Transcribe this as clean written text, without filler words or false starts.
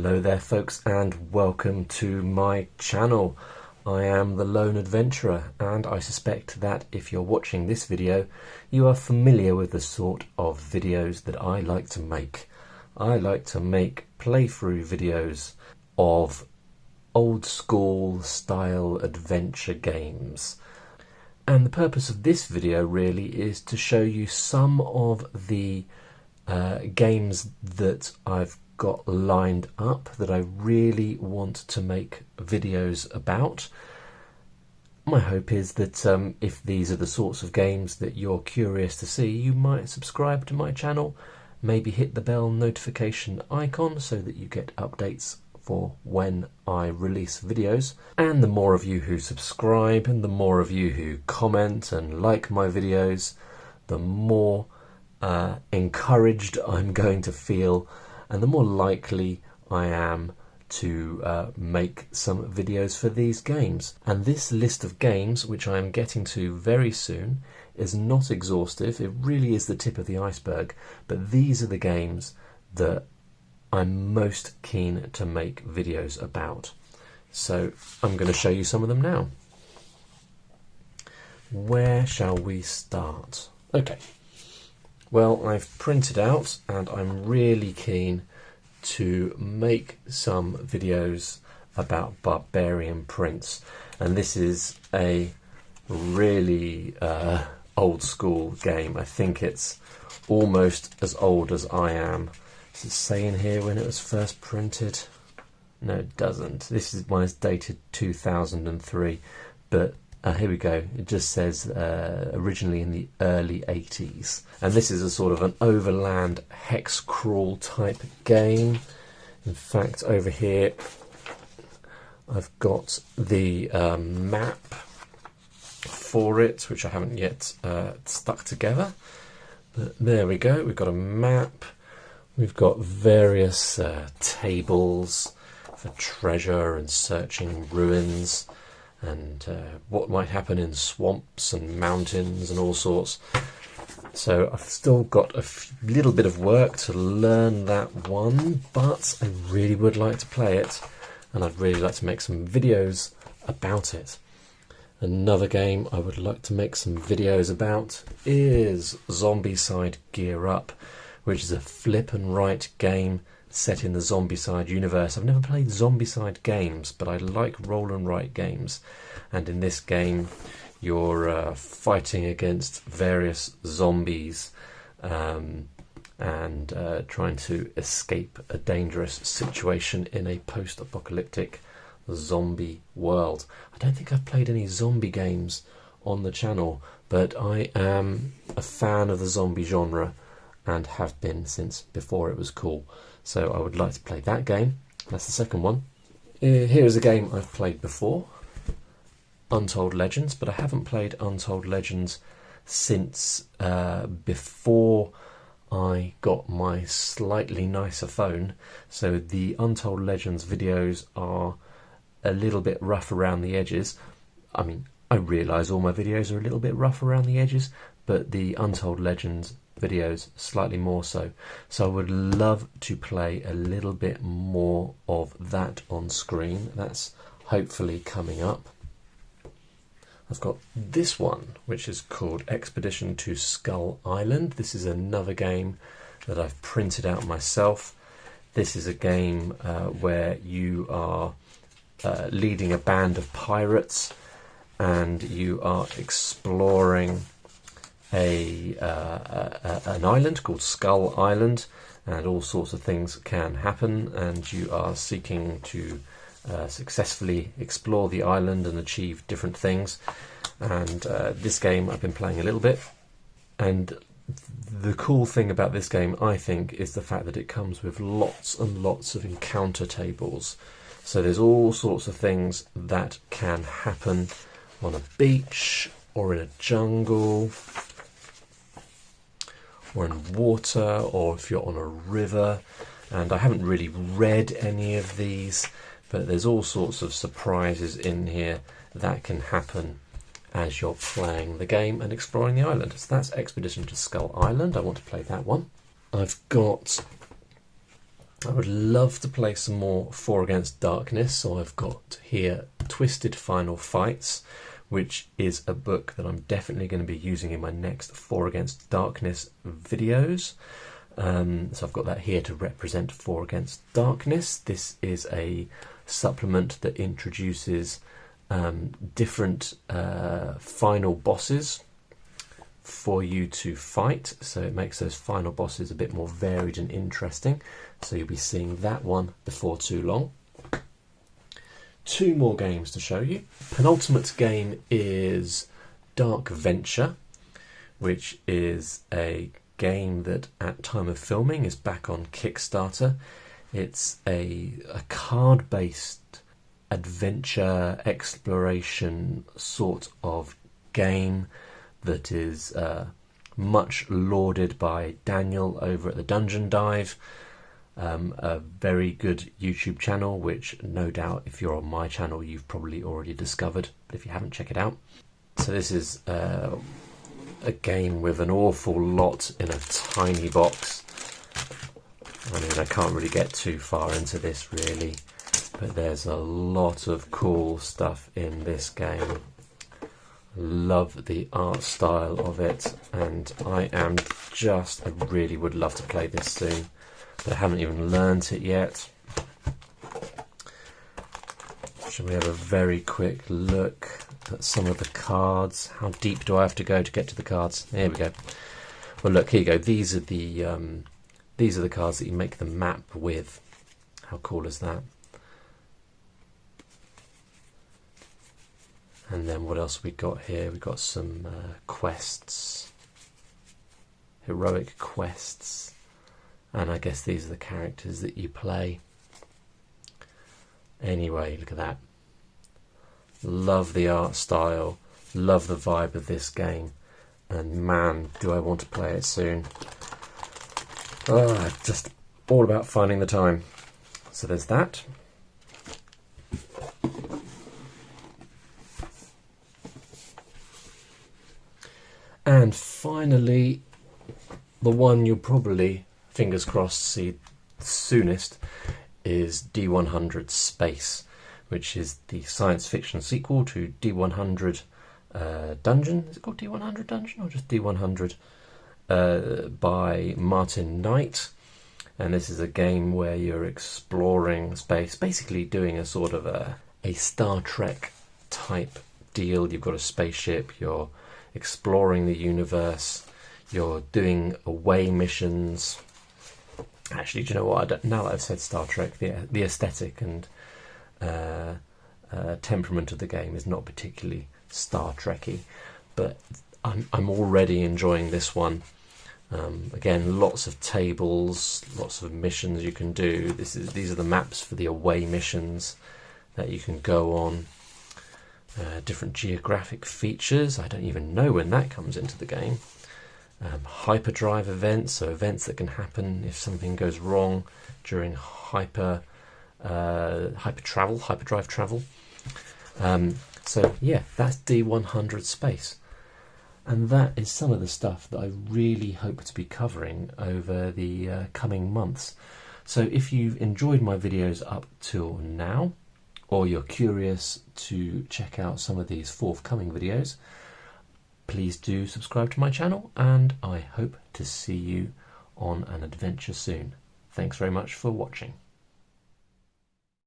Hello there folks, and welcome to my channel. I am the Lone Adventurer, and I suspect that if you're watching this video you are familiar with the sort of videos that I like to make. I like to make playthrough videos of old school style adventure games. And the purpose of this video really is to show you some of the games that I've got lined up that I really want to make videos about. My hope is that if these are the sorts of games that you're curious to see, you might subscribe to my channel, maybe hit the bell notification icon so that you get updates for when I release videos. And the more of you who subscribe and the more of you who comment and like my videos, the more encouraged I'm going to feel, and the more likely I am to make some videos for these games. And this list of games, which I am getting to very soon, is not exhaustive. It really is the tip of the iceberg, but these are the games that I'm most keen to make videos about. So I'm going to show you some of them now. Where shall we start? Okay. Well, I've printed out and I'm really keen to make some videos about Barbarian Prince, and this is a really old school game. I think it's almost as old as I am. Does it say in here when it was first printed? No, it doesn't. This one is dated 2003, but here we go. It just says originally in the early 80s. And this is a sort of an overland hex crawl type game. In fact, over here I've got the map for it, which I haven't yet stuck together. But there we go. We've got a map. We've got various tables for treasure and searching ruins, and what might happen in swamps and mountains and all sorts. So I've still got a little bit of work to learn that one, but I really would like to play it, and I'd really like to make some videos about it. Another game I would like to make some videos about is Zombicide Gear Up, which is a flip and write game set in the Zombicide universe. I've never played Zombicide games, but I like roll and write games, and in this game you're fighting against various zombies and trying to escape a dangerous situation in a post-apocalyptic zombie world. I don't think I've played any zombie games on the channel, but I am a fan of the zombie genre and have been since before it was cool. So I would like to play that game. That's the second one. Here's a game I've played before, Untold Legends, but I haven't played Untold Legends since before I got my slightly nicer phone. So the Untold Legends videos are a little bit rough around the edges. I mean, I realise all my videos are a little bit rough around the edges, but the Untold Legends videos slightly more so. So I would love to play a little bit more of that on screen. That's hopefully coming up. I've got this one, which is called Expedition to Skull Island. This is another game that I've printed out myself. This is a game where you are leading a band of pirates, and you are exploring an island called Skull Island, and all sorts of things can happen, and you are seeking to successfully explore the island and achieve different things. And this game I've been playing a little bit, and the cool thing about this game, I think, is the fact that it comes with lots and lots of encounter tables. So there's all sorts of things that can happen on a beach or in a jungle or in water, or if you're on a river. And I haven't really read any of these, but there's all sorts of surprises in here that can happen as you're playing the game and exploring the island. So that's Expedition to Skull Island. I want to play that one. I've got I would love to play some more 4 Against Darkness, so I've got here Twisted Final Fights, which is a book that I'm definitely going to be using in my next 4 Against Darkness videos. So I've got that here to represent 4 Against Darkness. This is a supplement that introduces different final bosses for you to fight, so it makes those final bosses a bit more varied and interesting. So you'll be seeing that one before too long. 2 more games to show you. Penultimate game is Dark Venture, which is a game that at time of filming is back on Kickstarter. It's a card-based adventure exploration sort of game that is much lauded by Daniel over at the Dungeon Dive, a very good YouTube channel, which no doubt if you're on my channel you've probably already discovered, but if you haven't, check it out. So this is a game with an awful lot in a tiny box. I mean, I can't really get too far into this really, but there's a lot of cool stuff in this game. Love the art style of it, and I really would love to play this soon, but I haven't even learnt it yet. Shall we have a very quick look at some of the cards? How deep do I have to go to get to the cards? There we go. Well, look, here you go. These are the cards that you make the map with. How cool is that? And then what else we got here? We got some quests, heroic quests, and I guess these are the characters that you play. Anyway, look at that. Love the art style, love the vibe of this game, and man, do I want to play it soon. Just all about finding the time. So there's that. And finally, the one you'll probably, fingers crossed, see soonest is D100 Space, which is the science fiction sequel to D100 Dungeon. Is it called D100 Dungeon or just D100? By Martin Knight. And this is a game where you're exploring space, basically doing a sort of a Star Trek type deal. You've got a spaceship, you're exploring the universe, you're doing away missions. Actually, do you know what? Now that I've said Star Trek, the aesthetic and temperament of the game is not particularly Star Trek-y, but I'm already enjoying this one. Again, lots of tables, lots of missions you can do. These are the maps for the away missions that you can go on. Different geographic features. I don't even know when that comes into the game. Hyperdrive events, so events that can happen if something goes wrong during hyperdrive travel. So yeah, that's D100 Space. And that is some of the stuff that I really hope to be covering over the coming months. So if you've enjoyed my videos up till now, or you're curious to check out some of these forthcoming videos, please do subscribe to my channel, and I hope to see you on an adventure soon. Thanks very much for watching.